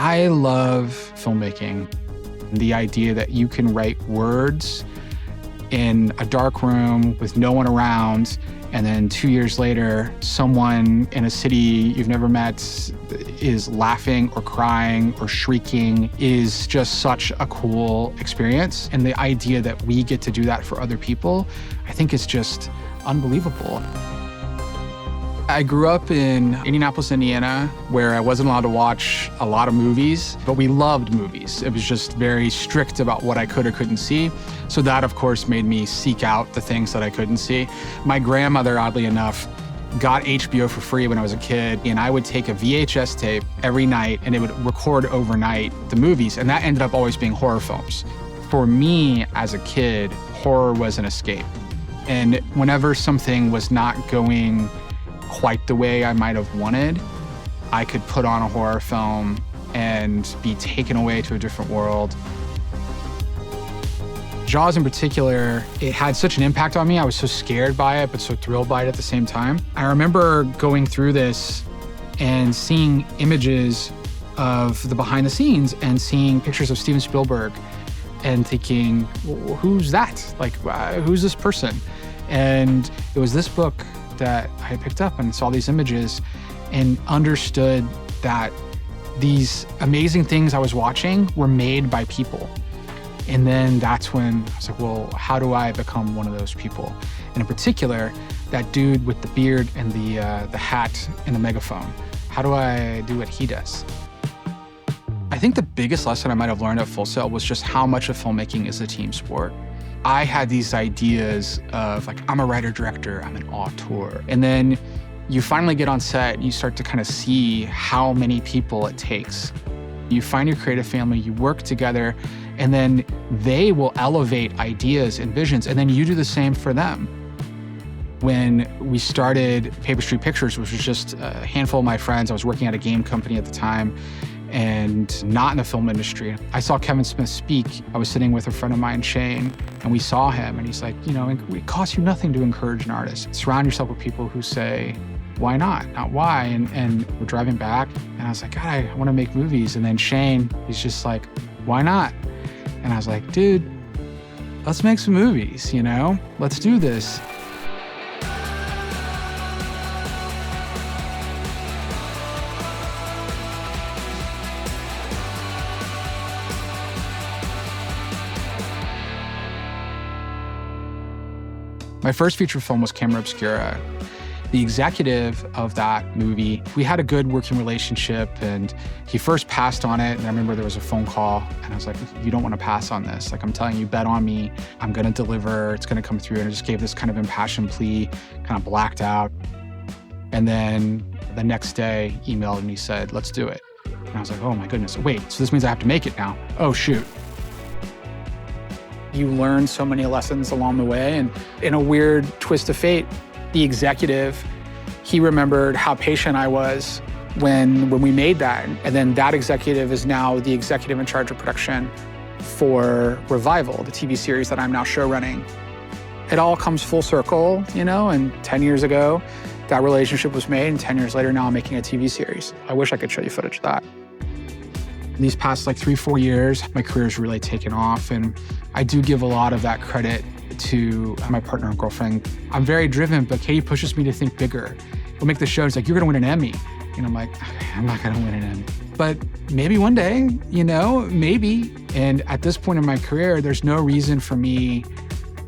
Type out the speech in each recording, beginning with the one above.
I love filmmaking. The idea that you can write words in a dark room with no one around, and then 2 years later, someone in a city you've never met is laughing or crying or shrieking is just such a cool experience. And the idea that we get to do that for other people, I think is just unbelievable. I grew up in Indianapolis, Indiana, where I wasn't allowed to watch a lot of movies, but we loved movies. It was just very strict about what I could or couldn't see. So that, of course, made me seek out the things that I couldn't see. My grandmother, oddly enough, got HBO for free when I was a kid, and I would take a VHS tape every night, and it would record overnight the movies, and that ended up always being horror films. For me, as a kid, horror was an escape. And whenever something was not going quite the way I might have wanted, I could put on a horror film and be taken away to a different world. Jaws in particular, it had such an impact on me. I was so scared by it, but so thrilled by it at the same time. I remember going through this and seeing images of the behind the scenes and seeing pictures of Steven Spielberg and thinking, who's that? Like, who's this person? And it was this book that I picked up and saw these images and understood that these amazing things I was watching were made by people. And then that's when I was like, well, how do I become one of those people? And in particular, that dude with the beard and the hat and the megaphone. How do I do what he does? I think the biggest lesson I might have learned at Full Sail was just how much of filmmaking is a team sport. I had these ideas of like, I'm a writer-director, I'm an auteur. And then you finally get on set and you start to kind of see how many people it takes. You find your creative family, you work together, and then they will elevate ideas and visions, and then you do the same for them. When we started Paper Street Pictures, which was just a handful of my friends, I was working at a game company at the time, and not in the film industry. I saw Kevin Smith speak. I was sitting with a friend of mine, Shane, and we saw him, and he's like, you know, it costs you nothing to encourage an artist. Surround yourself with people who say, why not why? And we're driving back, and I was like, God, I want to make movies. And then Shane, he's just like, why not? And I was like, dude, let's make some movies, you know? Let's do this. My first feature film was Camera Obscura. The executive of that movie, we had a good working relationship, and he first passed on it. And I remember there was a phone call, and I was like, you don't want to pass on this. Like, I'm telling you, bet on me. I'm going to deliver. It's going to come through. And I just gave this kind of impassioned plea, kind of blacked out. And then the next day, emailed and he said, let's do it. And I was like, oh my goodness. Wait, so this means I have to make it now. Oh, shoot. You learn so many lessons along the way, and in a weird twist of fate, the executive, he remembered how patient I was when we made that. And then that executive is now the executive in charge of production for Revival, the TV series that I'm now showrunning. It all comes full circle, you know, and 10 years ago, that relationship was made, and 10 years later, now I'm making a TV series. I wish I could show you footage of that. These past like 3-4 years, my career's really taken off, and I do give a lot of that credit to my partner and girlfriend. I'm very driven, but Katie pushes me to think bigger. We'll make the show, it's like, you're gonna win an Emmy. And I'm like, I'm not gonna win an Emmy. But maybe one day, you know, maybe. And at this point in my career, there's no reason for me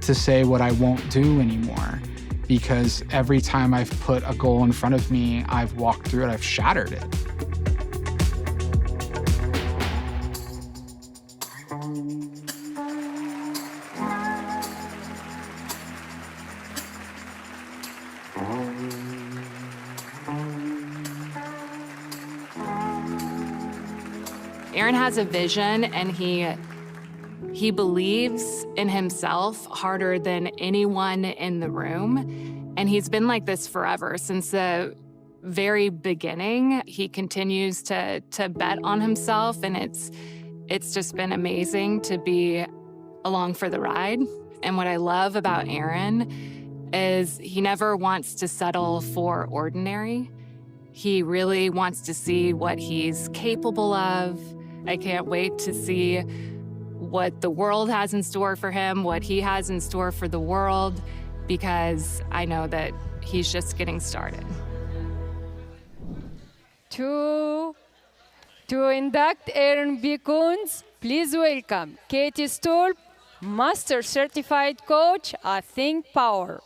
to say what I won't do anymore, because every time I've put a goal in front of me, I've walked through it, I've shattered it. Aaron has a vision, and he believes in himself harder than anyone in the room. And he's been like this forever. Since the very beginning, he continues to bet on himself, and it's just been amazing to be along for the ride. And what I love about Aaron is he never wants to settle for ordinary. He really wants to see what he's capable of. I can't wait to see what the world has in store for him, what he has in store for the world, because I know that he's just getting started. To induct Aaron B. Koontz, please welcome Katie Stolp, Master Certified Coach at Think Power.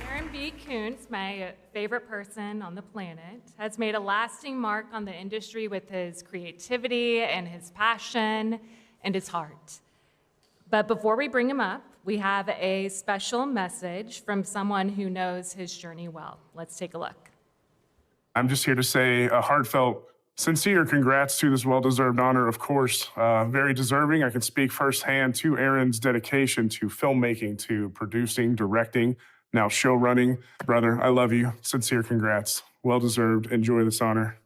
Aaron B. Koontz, my favorite person on the planet, has made a lasting mark on the industry with his creativity and his passion and his heart. But before we bring him up, we have a special message from someone who knows his journey well. Let's take a look. I'm just here to say a heartfelt, sincere congrats to this well-deserved honor, of course. Very deserving. I can speak firsthand to Aaron's dedication to filmmaking, to producing, directing, now show running. Brother, I love you. Sincere congrats. Well-deserved. Enjoy this honor.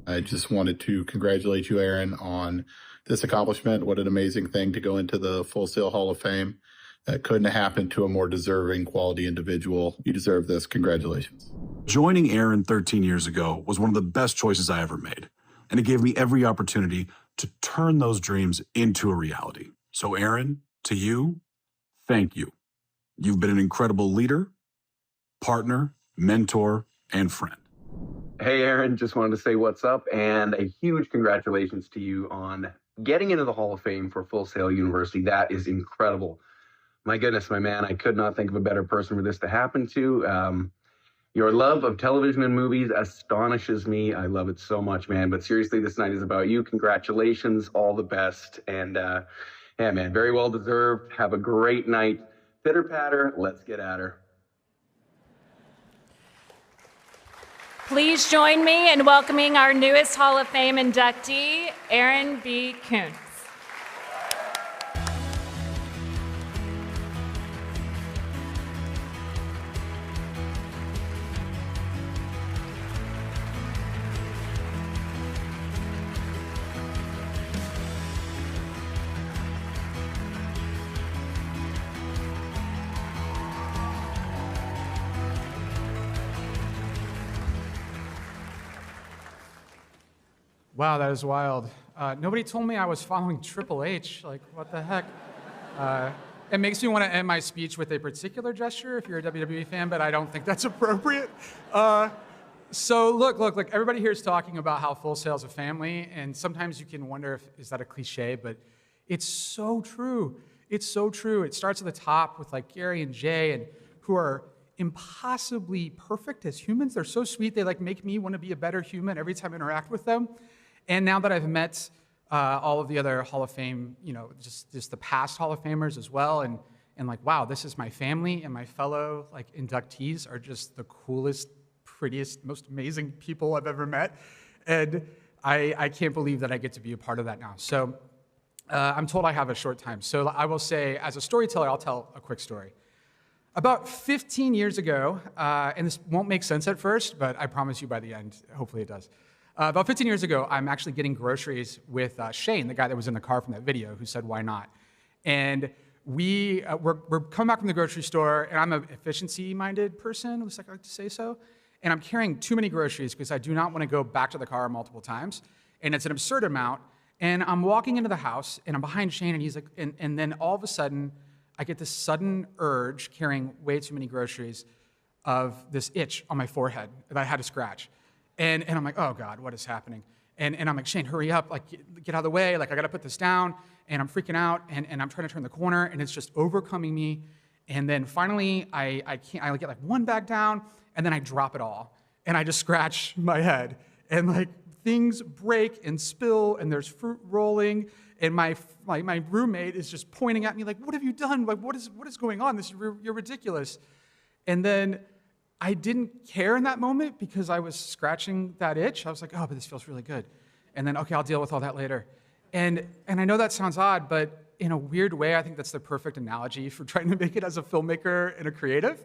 I just wanted to congratulate you, Aaron, on this accomplishment. What an amazing thing to go into the Full Sail Hall of Fame. That couldn't have happened to a more deserving quality individual. You deserve this. Congratulations. Joining Aaron 13 years ago was one of the best choices I ever made, and it gave me every opportunity to turn those dreams into a reality. So Aaron, to you, thank you. You've been an incredible leader, partner, mentor, and friend. Hey, Aaron, just wanted to say what's up, and a huge congratulations to you on getting into the Hall of Fame for Full Sail University. That is incredible. My goodness, my man, I could not think of a better person for this to happen to. Your love of television and movies astonishes me. I love it so much, man. But seriously, this night is about you. Congratulations, all the best. And yeah, man, very well deserved. Have a great night. Pitter patter, let's get at her. Please join me in welcoming our newest Hall of Fame inductee, Aaron B. Koontz. Wow, that is wild. Nobody told me I was following Triple H. Like, what the heck? It makes me want to end my speech with a particular gesture if you're a WWE fan, but I don't think that's appropriate. So look, everybody here is talking about how Full Sail's a family, and sometimes you can wonder if is that a cliche, but it's so true. It's so true. It starts at the top with like Gary and Jay, and who are impossibly perfect as humans. They're so sweet. They like make me want to be a better human every time I interact with them. And now that I've met all of the other Hall of Fame, just the past Hall of Famers as well, and like, wow, this is my family, and my fellow like inductees are just the coolest, prettiest, most amazing people I've ever met. And I can't believe that I get to be a part of that now. So I'm told I have a short time. So I will say, as a storyteller, I'll tell a quick story. About 15 years ago, and this won't make sense at first, but I promise you by the end, hopefully it does. About 15 years ago, I'm actually getting groceries with Shane, the guy that was in the car from that video, who said, why not? And we're coming back from the grocery store, and I'm an efficiency-minded person, at least I like to say so, and I'm carrying too many groceries because I do not want to go back to the car multiple times, and it's an absurd amount, and I'm walking into the house, and I'm behind Shane, and he's like, and then all of a sudden, I get this sudden urge, carrying way too many groceries, of this itch on my forehead that I had to scratch. And I'm like, oh God, what is happening? And I'm like, Shane, hurry up, like get out of the way, like I gotta put this down, and I'm freaking out, and I'm trying to turn the corner, and it's just overcoming me. And then finally, I get like one bag down, and then I drop it all, and I just scratch my head, and like things break and spill, and there's fruit rolling, and my roommate is just pointing at me like, what have you done? Like, what is going on? You're ridiculous. And then I didn't care in that moment because I was scratching that itch. I was like, oh, but this feels really good. And then, okay, I'll deal with all that later. And I know that sounds odd, but in a weird way, I think that's the perfect analogy for trying to make it as a filmmaker and a creative.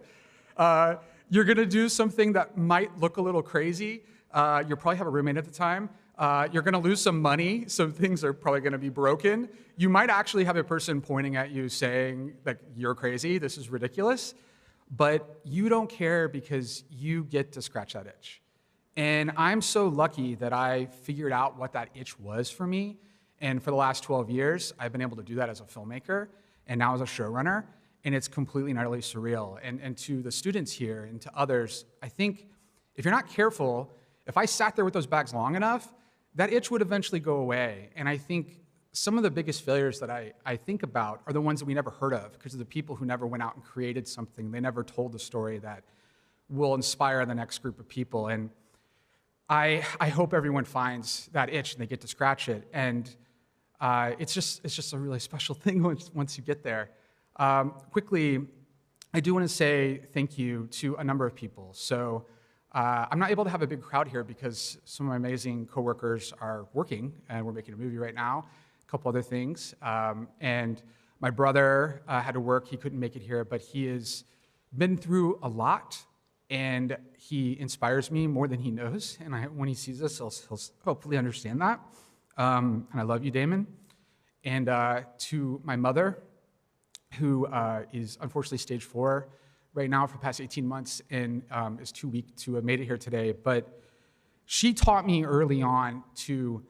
You're gonna do something that might look a little crazy. You'll probably have a roommate at the time, You're gonna lose some money. Some things are probably gonna be broken. You might actually have a person pointing at you saying that you're crazy, this is ridiculous, but you don't care because you get to scratch that itch. And I'm so lucky that I figured out what that itch was for me. And for the last 12 years, I've been able to do that as a filmmaker and now as a showrunner. And it's completely and utterly surreal. And to the students here and to others, I think if you're not careful, if I sat there with those bags long enough, that itch would eventually go away. And I think some of the biggest failures that I think about are the ones that we never heard of because of the people who never went out and created something. They never told the story that will inspire the next group of people. And I hope everyone finds that itch and they get to scratch it. And it's just a really special thing once you get there. Quickly, I do want to say thank you to a number of people. So I'm not able to have a big crowd here because some of my amazing coworkers are working and we're making a movie right now, a couple other things. And my brother had to work, he couldn't make it here, but he has been through a lot and he inspires me more than he knows. And when he sees this, he'll hopefully understand that. And I love you, Damon. And to my mother, who is unfortunately stage 4 right now for the past 18 months and is too weak to have made it here today. But she taught me early on to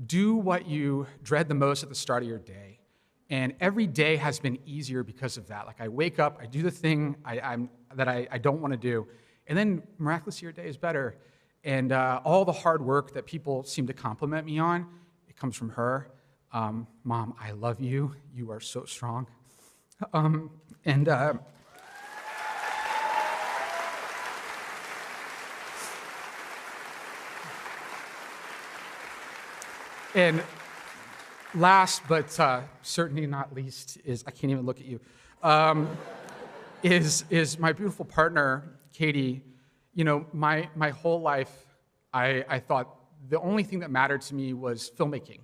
do what you dread the most at the start of your day. And every day has been easier because of that. Like I wake up, I do the thing that I don't want to do, and then miraculously your day is better. And all the hard work that people seem to compliment me on, it comes from her. Mom, I love you. You are so strong. And last, but certainly not least, is I can't even look at you. Is my beautiful partner, Katie. You know, my whole life, I thought the only thing that mattered to me was filmmaking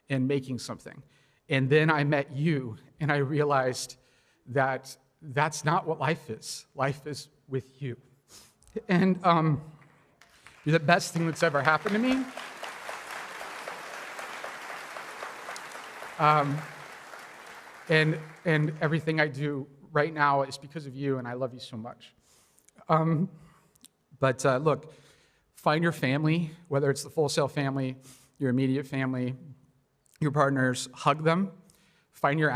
and making something. And then I met you, and I realized that that's not what life is. Life is with you. And you're the best thing that's ever happened to me. And everything I do right now is because of you, and I love you so much. But look, find your family, whether it's the Full Sail family, your immediate family, your partners, hug them, find your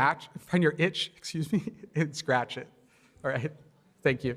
itch, and scratch it. All right, thank you.